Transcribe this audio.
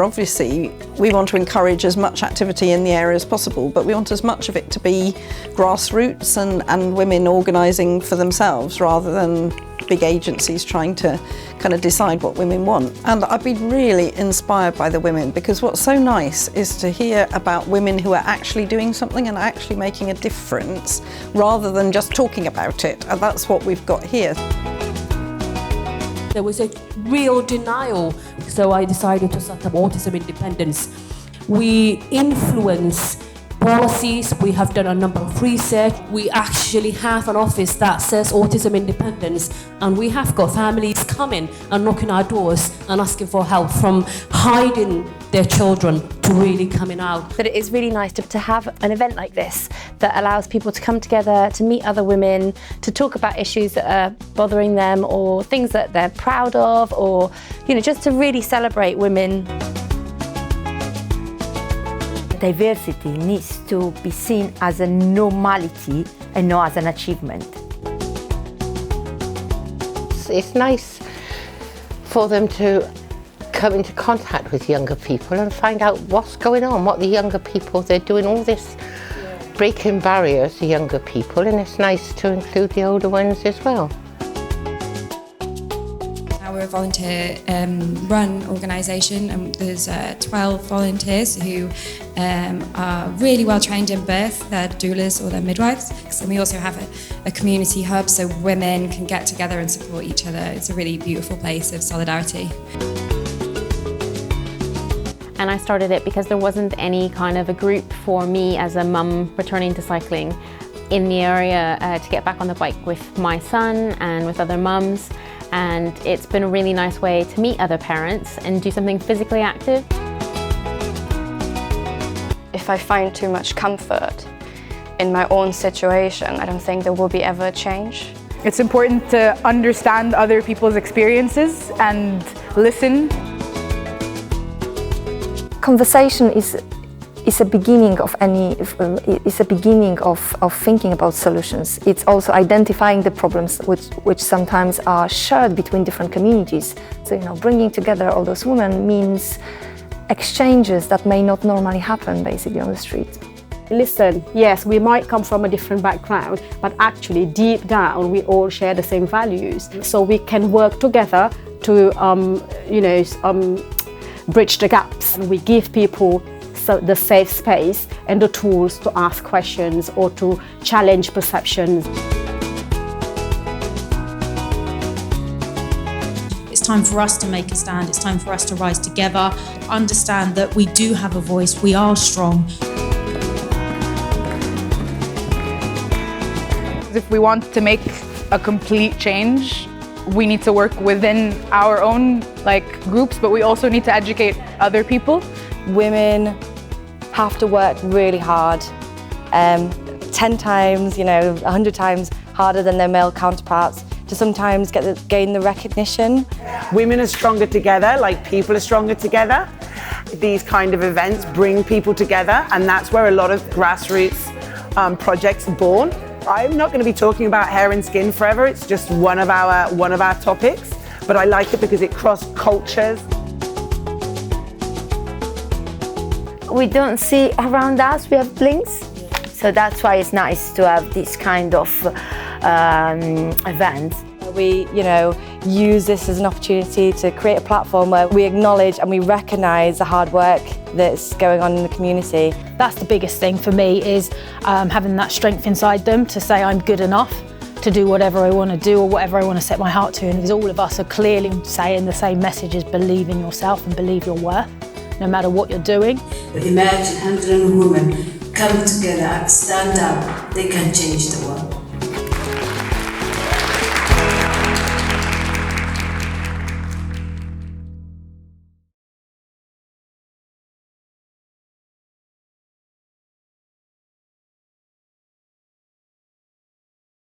Centre, obviously, we want to encourage as much activity in the area as possible, but we want as much of it to be grassroots and women organising for themselves rather than big agencies trying to kind of decide what women want. And I've been really inspired by the women, because what's so nice is to hear about women who are actually doing something and actually making a difference rather than just talking about it. And that's what we've got here. There was a real denial, so I decided to set up Autism Independence. We influence policies, we have done a number of research, we actually have an office that says Autism Independence, and we have got families coming and knocking our doors and asking for help, from hiding their children to really coming out. But it is really nice to have an event like this that allows people to come together, to meet other women, to talk about issues that are bothering them or things that they're proud of, or just to really celebrate women. Diversity needs to be seen as a normality and not as an achievement. It's nice for them to come into contact with younger people and find out what's going on, what the younger people, they're doing all this breaking barriers to younger people, and it's nice to include the older ones as well. We're a volunteer-run organisation, and there's 12 volunteers who are really well trained in birth. They're doulas or they're midwives. And we also have a community hub so women can get together and support each other. It's a really beautiful place of solidarity. And I started it because there wasn't any kind of a group for me as a mum returning to cycling in the area to get back on the bike with my son and with other mums. And it's been a really nice way to meet other parents and do something physically active. If I find too much comfort in my own situation, I don't think there will be ever a change. It's important to understand other people's experiences and listen. Conversation is a beginning of thinking about solutions. It's also identifying the problems which sometimes are shared between different communities. So bringing together all those women means exchanges that may not normally happen basically on the street. Listen, yes, we might come from a different background, but actually deep down we all share the same values. So we can work together to bridge the gaps. And we give people the safe space and the tools to ask questions or to challenge perceptions. It's time for us to make a stand. It's time for us to rise together, understand that we do have a voice, we are strong. If we want to make a complete change, we need to work within our own groups, but we also need to educate other people. Women have to work really hard, 10 times, 100 times harder than their male counterparts to sometimes gain the recognition. Women are stronger together, people are stronger together. These kind of events bring people together, and that's where a lot of grassroots projects are born. I'm not going to be talking about hair and skin forever. It's just one of our topics, but I like it because it crosses cultures. We don't see around us, we have blinks. So that's why it's nice to have this kind of events. We, use this as an opportunity to create a platform where we acknowledge and we recognise the hard work that's going on in the community. That's the biggest thing for me, is having that strength inside them to say I'm good enough to do whatever I want to do or whatever I want to set my heart to. And because all of us are clearly saying the same message, is believe in yourself and believe your worth, no matter what you're doing. Imagine 100 women come together, stand up, they can change the world.